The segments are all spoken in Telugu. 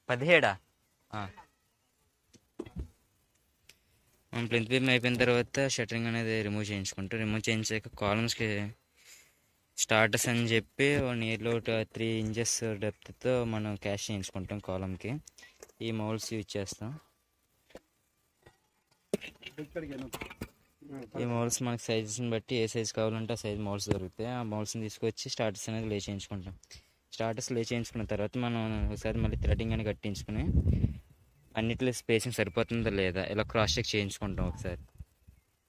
17. ప్లింత్ బీమ్ అయిపోయిన తర్వాత షట్టరింగ్ అనేది రిమూవ్ చేయించాక కాలమ్స్కి స్టార్టర్స్ అని చెప్పి నియర్లీ 3 ఇంచెస్ డెప్త్తో మనం క్యాష్ చేయించుకుంటాం కాలమ్కి. ఈ మౌల్డ్స్ యూజ్ చేస్తాం. ఈ మౌల్డ్స్ మనకి సైజెస్ని బట్టి ఏ సైజ్ కావాలంటే ఆ సైజ్ మౌల్డ్స్ దొరుకుతాయి. ఆ మౌల్డ్స్ని తీసుకొచ్చి స్టార్టర్స్ అనేది లే చేయించుకుంటాం. స్టార్టర్స్ లే చేయించుకున్న తర్వాత మనం ఒకసారి మళ్ళీ థ్రెడింగ్ అని కట్టించుకుని అన్నిట్లో స్పేసింగ్ సరిపోతుందా లేదా ఇలా క్రాస్ చెక్ చేయించుకుంటాం. ఒకసారి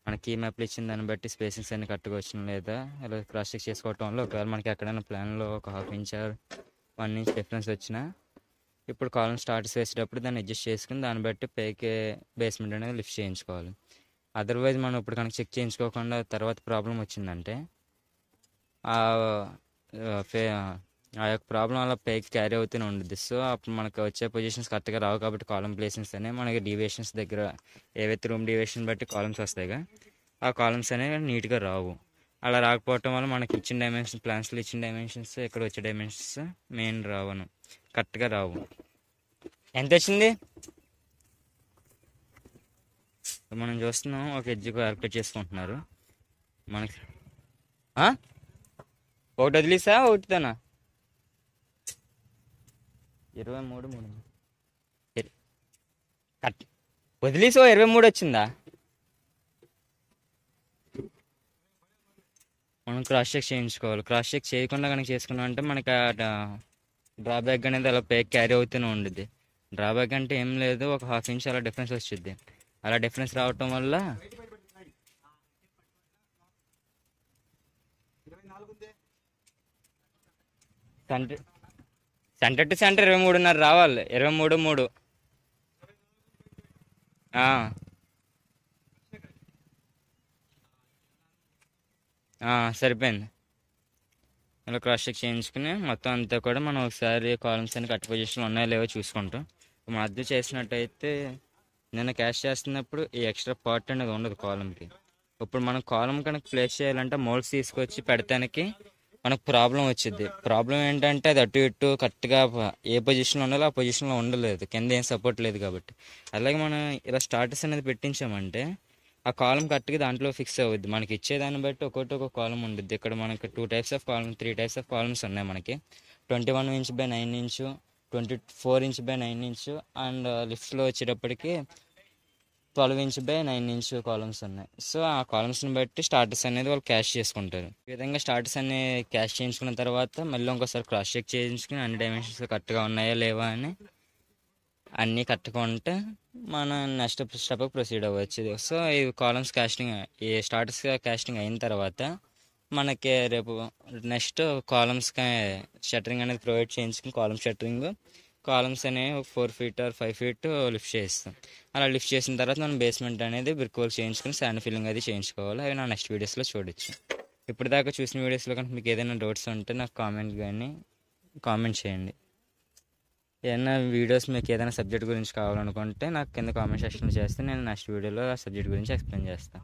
మన కీ మ్యాప్లు ఇచ్చిన దాన్ని బట్టి స్పేసింగ్స్ అన్ని కరెక్ట్గా వచ్చినా లేదా ఇలా క్రాస్ చెక్ చేసుకోవటం వల్ల ఒకవేళ మనకి ఎక్కడైనా ప్లాన్లో ఒక 1/2 ఇంచ్ 1 ఇంచ్ డిఫరెన్స్ వచ్చినా ఇప్పుడు కాలం స్టార్టర్స్ వేసేటప్పుడు దాన్ని అడ్జస్ట్ చేసుకుని దాన్ని బట్టి పైకి బేస్మెంట్ అనేది లిఫ్ట్ చేయించుకోవాలి. అదర్వైజ్ మనం ఇప్పుడు కనుక చెక్ చేయించుకోకుండా తర్వాత ప్రాబ్లం వచ్చిందంటే ఆ యొక్క ప్రాబ్లం అలా పైకి క్యారీ అవుతూనే ఉంటుంది. సో అప్పుడు మనకు వచ్చే పొజిషన్స్ కరెక్ట్గా రావు. కాబట్టి కాలం ప్లేసింగ్స్ అనేవి మనకి డీవియేషన్స్ దగ్గర ఏవైతే రూమ్ డీవియేషన్ బట్టి కాలమ్స్ వస్తాయిగా ఆ కాలమ్స్ అనేవి నీట్గా రావు. అలా రాకపోవటం వల్ల మనకి ఇచ్చిన డైమెన్షన్స్ ప్లాన్స్లో ఇచ్చిన డైమెన్షన్స్ ఇక్కడ వచ్చే డైమెన్షన్స్ మెయిన్ రావను కరెక్ట్గా రావు. ఎంత వచ్చింది మనం చూస్తున్నాం. ఒక ఎడ్జ్ క్యాల్కులేట్ చేసుకుంటున్నారు మనకి. ఒకటి వదిలేసా ఒకటిదానా 23 కట్ వదిలేసో 23 వచ్చిందా? మనం క్రాస్ చెక్ చేయించుకోవాలి. క్రాస్ చెక్ చేయకుండా కనుక చేసుకున్నాం అంటే మనకి డ్రాబ్యాక్ అనేది అలా పైకి క్యారీ అవుతూనే ఉంటుంది. డ్రాబ్యాక్ అంటే ఏం లేదు, ఒక 1/2 ఇంచ్ అలా డిఫరెన్స్ వచ్చింది. అలా డిఫరెన్స్ రావటం వల్ల సెంటర్ టు సెంటర్ 23.5 రావాలి. 23.3 సరిపోయింది. ఇలా క్రాస్ చెక్ చేయించుకుని మొత్తం అంతా కూడా మనం ఒకసారి కాలమ్స్ అన్ని కట్ పొజిషన్లో ఉన్నాయో లేవో చూసుకుంటాం. మధ్య చేసినట్టయితే నేను క్యాష్ చేస్తున్నప్పుడు ఈ ఎక్స్ట్రా పార్ట్ అనేది ఉండదు కాలంకి. ఇప్పుడు మనం కాలం కనుక ప్లేస్ చేయాలంటే మోల్డ్స్ తీసుకొచ్చి పెడతానికి మనకు ప్రాబ్లం వచ్చింది. ప్రాబ్లం ఏంటంటే అది అటు ఇటు కరెక్ట్గా ఏ పొజిషన్లో ఉండాలో ఆ పొజిషన్లో ఉండలేదు, కింద ఏం సపోర్ట్ లేదు కాబట్టి. అలాగే మనం ఇలా స్టార్టర్స్ అనేది పెట్టించామంటే ఆ కాలం కరెక్ట్గా దాంట్లో ఫిక్స్ అవుద్ది. మనకి ఇచ్చేదాన్ని బట్టి ఒక్కొక్క కాలం ఉంటుంది. ఇక్కడ మనకి 2 types of column 3 types of columns ఉన్నాయి మనకి. 21 inch by 9 inch, 24 inch by 9 inch and లిఫ్ట్లో వచ్చేటప్పటికి 12 ఇంచ్ బై 9 ఇంచ్ కాలమ్స్ ఉన్నాయి. సో ఆ కాలమ్స్ని బట్టి స్టార్టర్స్ అనేది వాళ్ళు క్యాష్ చేసుకుంటారు. ఈ విధంగా స్టార్టర్స్ అన్ని క్యాష్ చేయించుకున్న తర్వాత మళ్ళీ ఇంకోసారి క్రాస్ చెక్ చేయించుకుని అన్ని డైమెన్షన్స్ కరెక్ట్గా ఉన్నాయా లేవా అని అన్నీ కరెక్ట్గా ఉంటే మనం నెక్స్ట్ స్టెప్కి ప్రొసీడ్ అవ్వచ్చు. సో ఈ కాలమ్స్ కాస్టింగ్ ఈ స్టార్టర్స్ కాస్టింగ్ అయిన తర్వాత మనకి రేపు నెక్స్ట్ కాలమ్స్కి షట్టరింగ్ అనేది ప్రొవైడ్ చేయించుకుని కాలమ్స్ అనేవి 4 feet or 5 feet లిఫ్ట్ చేస్తాం. అలా లిఫ్ట్ చేసిన తర్వాత మనం బేస్మెంట్ అనేది బ్రిక్ వర్క్ చేయించుకుని శాండ్ ఫిల్లింగ్ అది చేయించుకోవాలి. అవి నా నెక్స్ట్ వీడియోస్లో చూడొచ్చు. ఇప్పటిదాకా చూసిన వీడియోస్లో కనుక మీకు ఏదైనా డౌట్స్ ఉంటే నాకు కామెంట్ చేయండి. ఏదైనా వీడియోస్ మీకు ఏదైనా సబ్జెక్ట్ గురించి కావాలనుకుంటే నాకు కింద కామెంట్ సెక్షన్లో చేస్తే నేను నెక్స్ట్ వీడియోలో ఆ సబ్జెక్ట్ గురించి ఎక్స్ప్లెయిన్ చేస్తాను.